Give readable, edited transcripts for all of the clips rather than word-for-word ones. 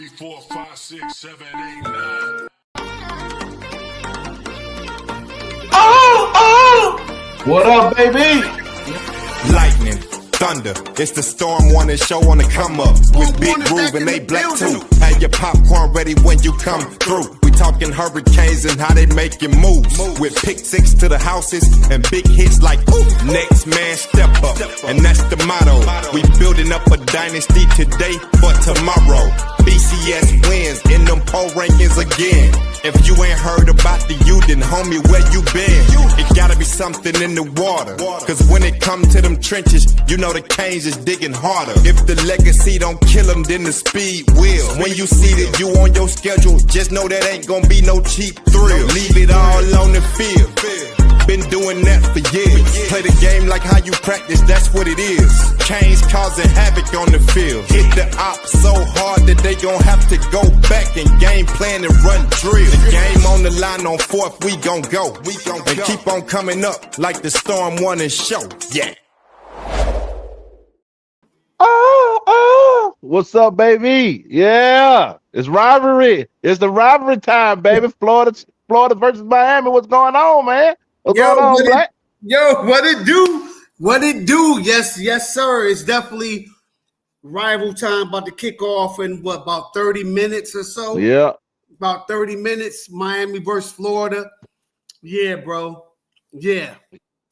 3, 4, 5, 6, 7, 8, 9. What up, baby? Lightning, thunder, it's the Storm Warning show on the come up with Big Groov and Ablakk too. Have your popcorn ready when you come through. We talking hurricanes and how they making moves with pick six to the houses and big hits like next man step up, and that's the motto. We building up a dynasty today for tomorrow. BCS wins in them poll rankings again. If you ain't heard about the U, then homie, where you been? It gotta be something in the water, cause when it come to them trenches, you know the Canes is digging harder. If the legacy don't kill them, then the speed will. When you see that you on your schedule, just know that ain't gonna be no cheap thrill. Leave it all on the field. Been doing that for years. Play the game like how you practice, that's what it is. Canes causing havoc on the field. Hit the op so hard that they gon' have to go back and game plan and run drill. The game on the line on fourth, we gon' go. And keep on coming up like the Storm Warning show. Yeah. Oh, what's up, baby? Yeah, it's rivalry. It's the rivalry time, baby. Florida versus Miami. What's going on, man? What's going on, Black? What it do? What it do? Yes, sir. It's definitely rival time, about to kick off in about 30 minutes or so. Yeah. About 30 minutes. Miami versus Florida. Yeah, bro. Yeah.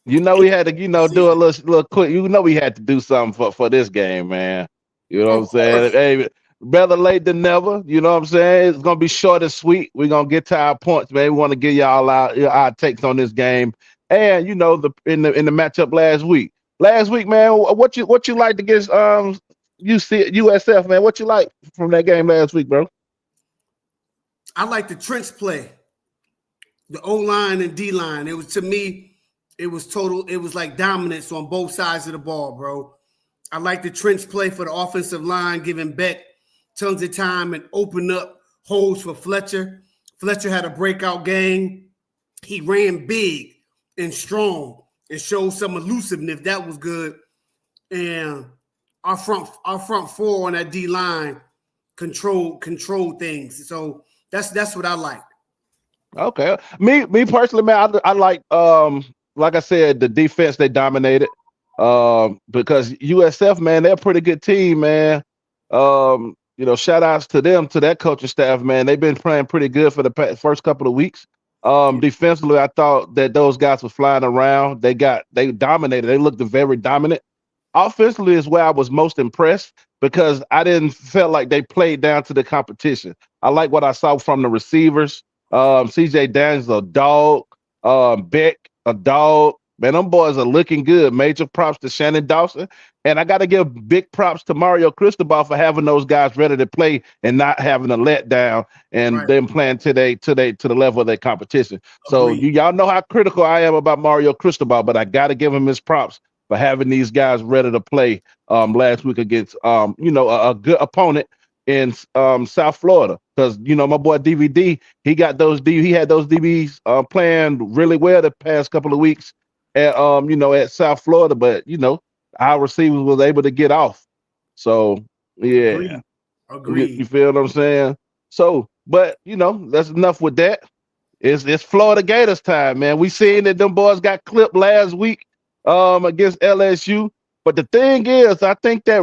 You know we had to, do a little quick. You know we had to do something for this game, man. You know what I'm saying? Hey, better late than never. You know what I'm saying? It's gonna be short and sweet. We're gonna get to our points, man. We want to give y'all our takes on this game. And in the matchup last week. Last week, man, what you like against USF, man? What you like from that game last week, bro? I like the trench play. The O-line and D-line. It was, to me, it was total, it was like dominance on both sides of the ball, bro. I like the trench play for the offensive line, giving Beck tons of time and open up holes for Fletcher. Fletcher had a breakout game. He ran big and strong and showed some elusiveness. That was good. And our front four on that D line control things. So that's what I like. Okay. Me personally, man, I like I said, the defense, they dominated. Because USF, man, they're a pretty good team, man. Shout outs to them, to that coaching staff, man. They've been playing pretty good for the first couple of weeks. Defensively, I thought that those guys were flying around. They dominated. They looked very dominant. Offensively is where I was most impressed, because I didn't feel like they played down to the competition. I like what I saw from the receivers. CJ Daniels, a dog. Beck, a dog. Man, them boys are looking good. Major props to Shannon Dawson. And I got to give big props to Mario Cristobal for having those guys ready to play and not having a letdown and them playing to the level of their competition. So y'all know how critical I am about Mario Cristobal, but I got to give him his props for having these guys ready to play last week against a good opponent in South Florida. Because my boy DVD, he had those DBs playing really well the past couple of weeks at South Florida, but our receivers was able to get off. So yeah. Agreed. You feel what I'm saying? So, but that's enough with that. It's Florida Gators time, man. We seen that them boys got clipped last week against LSU. But the thing is, I think their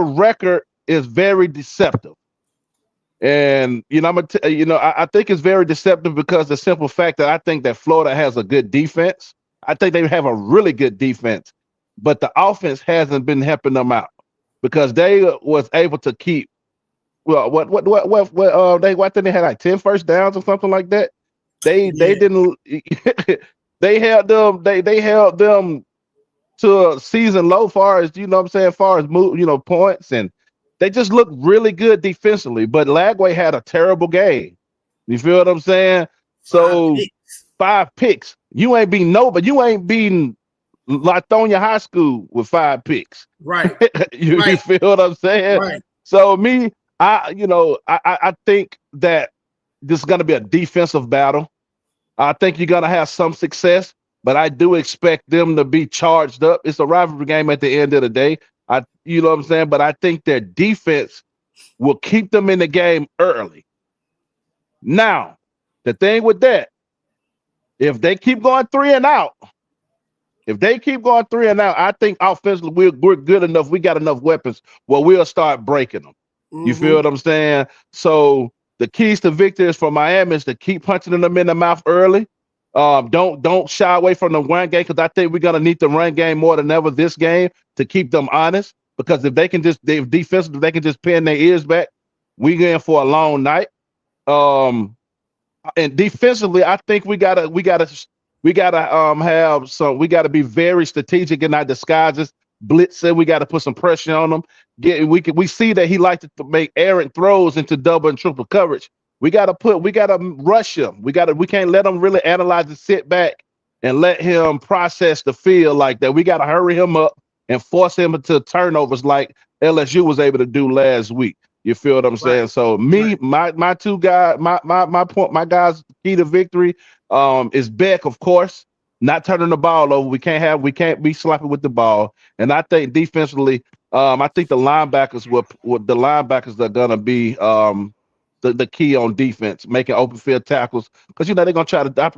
record is very deceptive. And I think it's very deceptive because the simple fact that I think that Florida has a good defense. I think they have a really good defense, but the offense hasn't been helping them out, because they was able to keep what they had like 10 first downs or something like that. They didn't they held them to a season low far as far as points, and they just looked really good defensively. But Lagway had a terrible game. You feel what I'm saying? So 5 picks. You ain't beating nobody. You ain't beating Latonia High School with 5 picks. Right. You feel what I'm saying? Right. So I think that this is gonna be a defensive battle. I think you're gonna have some success, but I do expect them to be charged up. It's a rivalry game at the end of the day. You know what I'm saying? But I think their defense will keep them in the game early. Now, the thing with that, if they keep going 3 and out, I think offensively we're good enough. We got enough weapons where we'll start breaking them. You feel what I'm saying? So the keys to victory is for Miami is to keep punching them in the mouth early. Don't shy away from the run game, because I think we're gonna need the run game more than ever this game to keep them honest. Because if defensively they can just pin their ears back, we in for a long night. And defensively, I think we gotta be very strategic in our disguises. Blitzing, we got to put some pressure on them. We see that he likes to make errant throws into double and triple coverage. We gotta rush him. We can't let him really analyze and sit back and let him process the field like that. We gotta hurry him up and force him into turnovers like LSU was able to do last week. You feel what I'm saying? So my two guys, my guys' key to victory is Beck, of course, not turning the ball over. We can't be sloppy with the ball. And I think defensively, I think the linebackers are gonna be the key on defense, making open field tackles, because they're gonna try to. I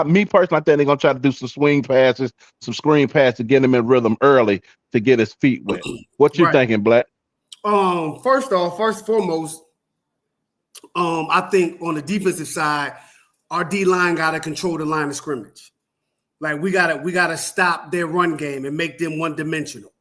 think they're gonna try to do some swing passes, some screen passes to get him in rhythm early to get his feet wet. What you thinking, Black? First and foremost, I think on the defensive side, our D line got to control the line of scrimmage. Like we gotta stop their run game and make them one dimensional.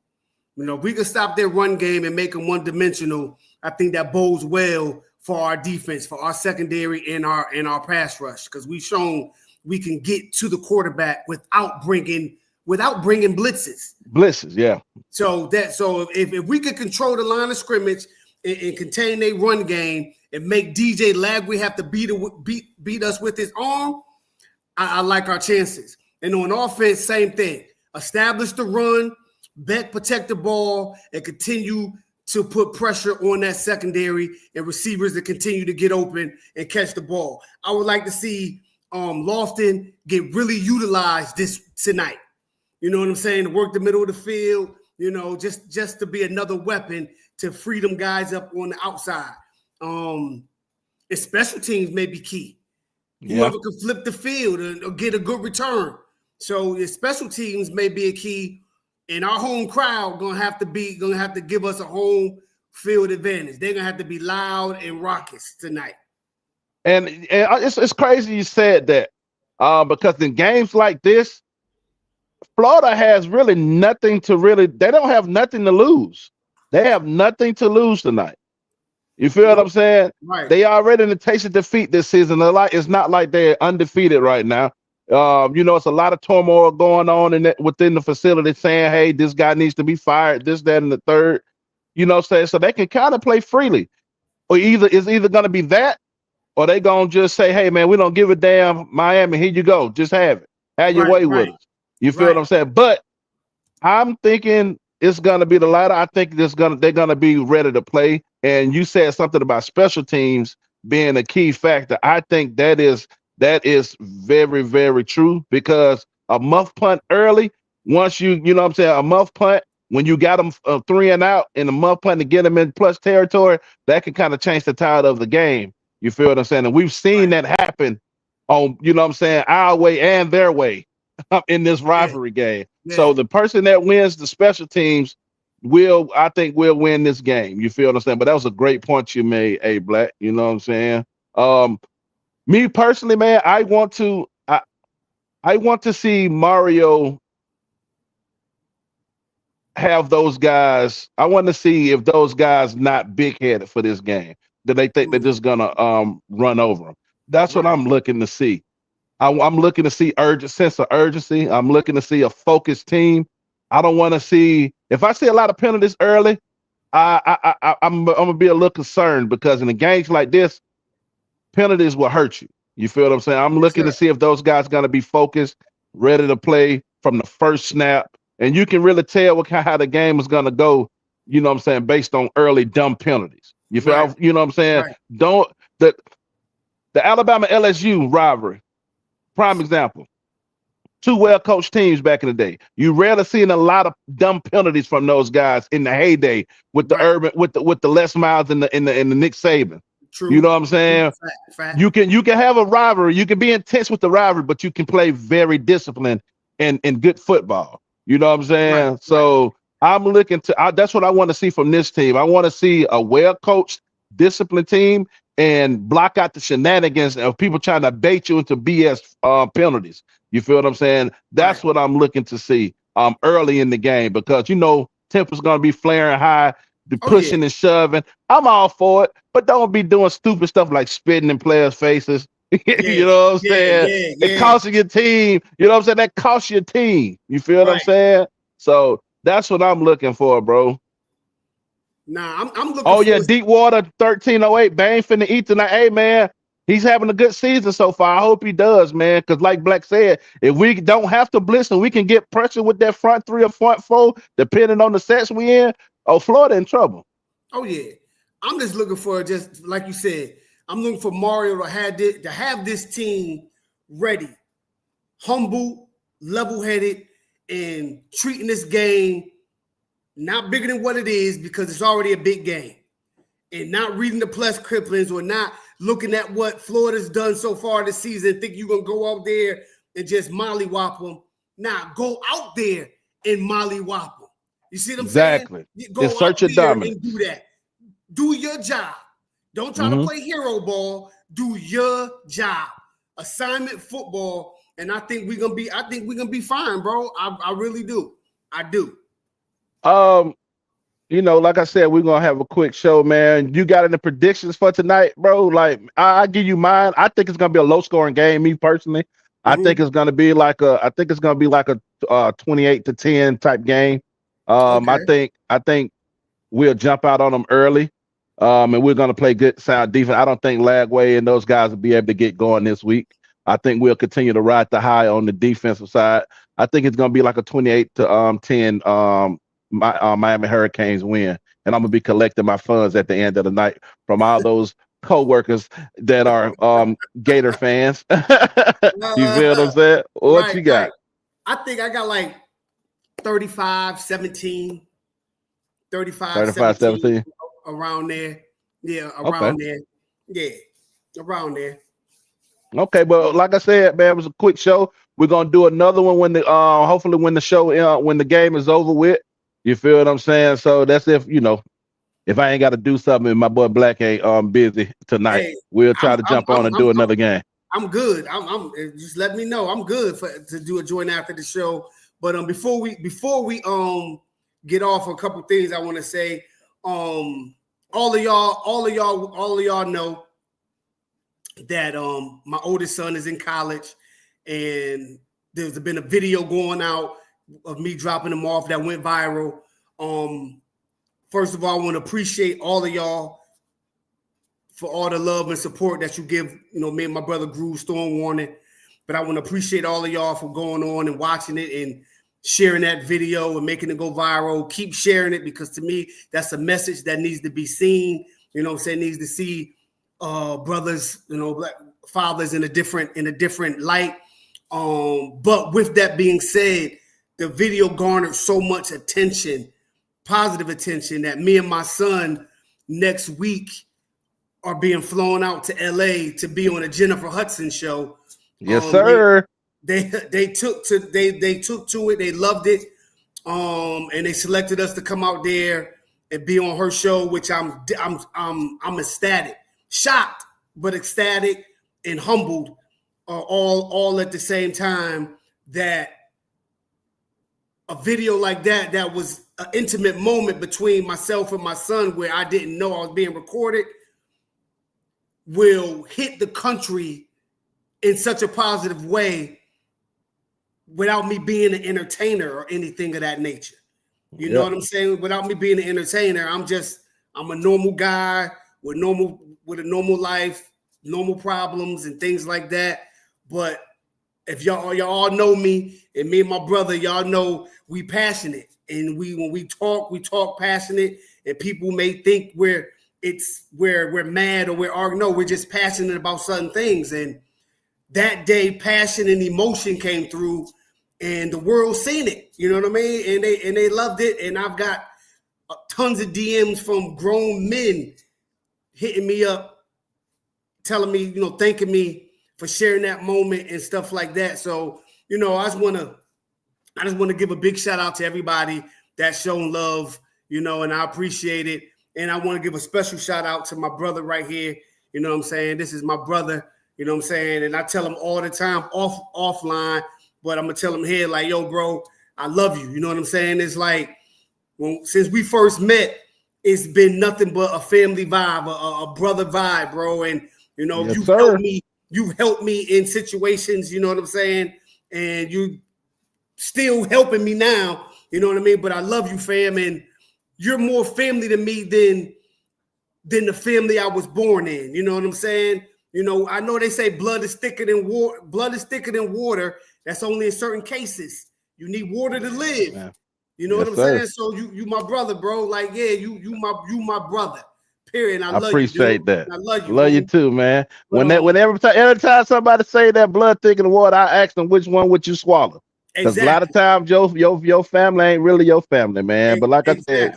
If we can stop their run game and make them one dimensional, I think that bodes well for our defense, for our secondary, and our pass rush, because we've shown we can get to the quarterback without bringing blitzes. Yeah. So if we could control the line of scrimmage and contain their run game and make DJ Lagway have to beat us with his arm, I like our chances. And on offense, same thing. Establish the run, Beck protect the ball, and continue to put pressure on that secondary and receivers that continue to get open and catch the ball. I would like to see Lofton get really utilized this tonight. You know what I'm saying? To work the middle of the field, just to be another weapon to free them guys up on the outside. And special teams may be key. Whoever can flip the field or get a good return. So the special teams may be a key, and our home crowd gonna have to give us a home field advantage. They're gonna have to be loud and raucous tonight. And it's crazy you said that, because in games like this, Florida has really nothing to they don't have nothing to lose. They have nothing to lose tonight. You feel what I'm saying? Right. They already in the taste of defeat this season. It's not like they're undefeated right now. It's a lot of turmoil going on within the facility saying, hey, this guy needs to be fired, this, that, and the third. So they can kind of play freely. Or it's either going to be that, or they going to just say, hey, man, we don't give a damn, Miami, here you go. Just have it. Have your way with us. You feel what I'm saying? But I'm thinking it's going to be the latter. I think they're going to be ready to play. And you said something about special teams being a key factor. I think that is very, very true, because a muff punt early, once a muff punt, when you got them 3 and out and a muff punt to get them in plus territory, that can kind of change the tide of the game. You feel what I'm saying? And we've seen that happen on, our way and their way in this rivalry game. Yeah. So the person that wins the special teams will win this game. You feel what I'm saying? But that was a great point you made, Black. You know what I'm saying? Me personally, man, I want to see Mario have those guys. I want to see if those guys not big-headed for this game. Do they think they're just gonna run over them? That's what I'm looking to see. I'm looking to see sense of urgency. I'm looking to see a focused team. I don't want to see, if I see a lot of penalties early, I'm gonna be a little concerned, because in a games like this, penalties will hurt you. You feel what I'm saying? I'm looking to see if those guys are going to be focused, ready to play from the first snap. And you can really tell how the game is going to go, based on early dumb penalties. You feel, you know what I'm saying? Right. The Alabama LSU rivalry, prime example. two well-coached teams back in the day. You rarely seen a lot of dumb penalties from those guys in the heyday with the Urban, with the Les Miles and the Nick Saban. True. You know what I'm saying? Fact. You can have a rivalry. You can be intense with the rivalry, but you can play very disciplined and good football. You know what I'm saying? Right, so I'm looking to. That's what I want to see from this team. I want to see a well-coached, disciplined team and block out the shenanigans of people trying to bait you into BS penalties. You feel what I'm saying? That's what I'm looking to see early in the game, because temper's gonna be flaring high, the pushing and shoving. I'm all for it, but don't be doing stupid stuff like spitting in players' faces. You know what I'm saying? It costing your team. You know what I'm saying? That costs your team. You feel what I'm saying? So that's what I'm looking for, bro. Nah, I'm looking. Oh yeah, Deepwater 1308. Bang finna eat tonight. Hey man, he's having a good season so far. I hope he does, man. Because like Black said, if we don't have to blitz and we can get pressure with that front three or front four, depending on the sets we in, Florida in trouble. Oh yeah, I'm just looking for, just like you said, I'm looking for Mario to have this team ready, humble, level-headed, and treating this game not bigger than what it is, because it's already a big game, and not reading the plus cripplings or not looking at what Florida's done so far this season, think you're going to go out there and just mollywop them. Nah, go out there and mollywop them. You see what I'm saying? Go Insert out your there dominance. and do that. Do your job. Don't try to play hero ball. Do your job. Assignment football. And I think we're gonna be fine, bro. I really do. I do. Like I said, we're gonna have a quick show, man. You got any predictions for tonight, bro? Like, I give you mine. I think it's gonna be a low-scoring game. Me personally, I think it's gonna be like a 28-10 type game. I think we'll jump out on them early, and we're gonna play good, sound defense. I don't think Lagway and those guys will be able to get going this week. I think we'll continue to ride the high on the defensive side. I think it's gonna be like a 28-10. Miami Hurricanes win, and I'm gonna be collecting my funds at the end of the night from all those co-workers that are Gator fans. You feel what I'm saying? What you got? I think I got like 35-17, 35-17, around there. Yeah, around there. Yeah, around there. Okay, but like I said, man, it was a quick show. We're gonna do another one when hopefully when the show when the game is over with. You feel what I'm saying? So that's if I ain't got to do something and my boy Black ain't busy tonight. Hey, we'll try to jump on and do another game. I'm good. I'm just let me know. I'm good to do a joint after the show. But before we get off, a couple things I want to say. All of y'all know that my oldest son is in college, and there's been a video going out of me dropping him off that went viral. First of all, I want to appreciate all of y'all for all the love and support that you give, me and my brother Groov Storm Warning. But I want to appreciate all of y'all for going on and watching it and sharing that video and making it go viral. Keep sharing it, because to me, that's a message that needs to be seen. You know what I'm saying? Needs to see brothers, black fathers in a different light. But with that being said, the video garnered so much attention, positive attention, that me and my son next week are being flown out to LA to be on a Jennifer Hudson show. Yes, sir. They took to it. They loved it. And they selected us to come out there and be on her show, which I'm ecstatic, shocked, but ecstatic and humbled, all at the same time, that a video like that was an intimate moment between myself and my son, where I didn't know I was being recorded, will hit the country in such a positive way without me being an entertainer or anything of that nature. You know what I'm saying? Without me being an entertainer, I'm a normal guy with a normal life, normal problems and things like that. But if y'all know me, and me and my brother, y'all know we passionate, and when we talk passionate, and people may think we're mad or we're arguing. No, we're just passionate about certain things. And that day, passion and emotion came through, and the world seen it. You know what I mean? And they loved it. And I've got tons of DMs from grown men hitting me up, telling me, you know, thanking me for sharing that moment and stuff like that. So, you know, I just want to give a big shout out to everybody that's shown love, you know, and I appreciate it. And I want to give a special shout out to my brother right here. You know what I'm saying? This is my brother, you know what I'm saying? And I tell him all the time offline, but I'm going to tell him here like, yo, bro, I love you. You know what I'm saying? It's like, since we first met, it's been nothing but a family vibe, a brother vibe, bro. And, you know, Yes, you've helped me in situations, you know what I'm saying? And you still helping me now, you know what I mean? But I love you, fam. And you're more family to me than the family I was born in. You know what I'm saying? You know, I know they say blood is thicker than water. Blood is thicker than water. That's only in certain cases. You need water to live. Yeah. You know what I'm saying? So you my brother, bro. Like, yeah, you my brother. Period. And I love appreciate you, that. I love you. Love you too, man. Every time somebody say that blood thicker than water, I ask them which one would you swallow. Because a lot of times your family ain't really your family, man. But like I said,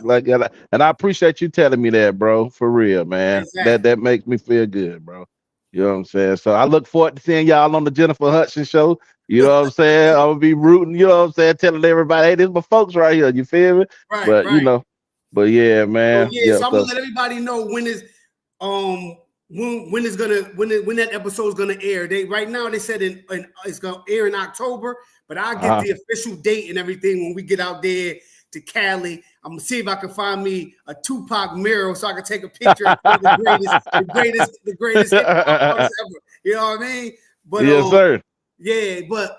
and I appreciate you telling me that, bro. For real, man. That makes me feel good, bro. You know what I'm saying? So I look forward to seeing y'all on the Jennifer Hudson show. You know what I'm saying? I'm gonna be rooting, you know what I'm saying, telling everybody, hey, this is my folks right here. You feel me? But you know, but yeah, man. So I'm gonna let everybody know when that episode is gonna air. Right now they said it's gonna air in October, but I'll get the official date and everything when we get out there to Cali. I'm gonna see if I can find me a Tupac mural so I can take a picture of the greatest hip hop artist ever. You know what I mean? But yes, sir. Yeah, but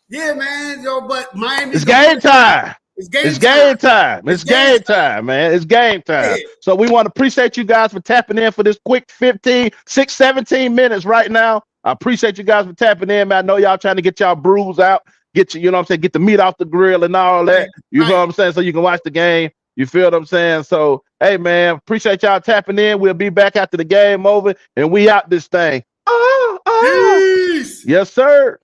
yeah, man. But Miami. It's game time. It's game time. It's game time, man. It's game time. Yeah. So we want to appreciate you guys for tapping in for this quick 17 minutes right now. I appreciate you guys for tapping in, man. I know y'all trying to get y'all brews out, you know what I'm saying, get the meat off the grill and all that. You know what I'm saying? So you can watch the game. You feel what I'm saying? So, hey, man, appreciate y'all tapping in. We'll be back after the game over, and we out this thing. Peace. Yes, sir.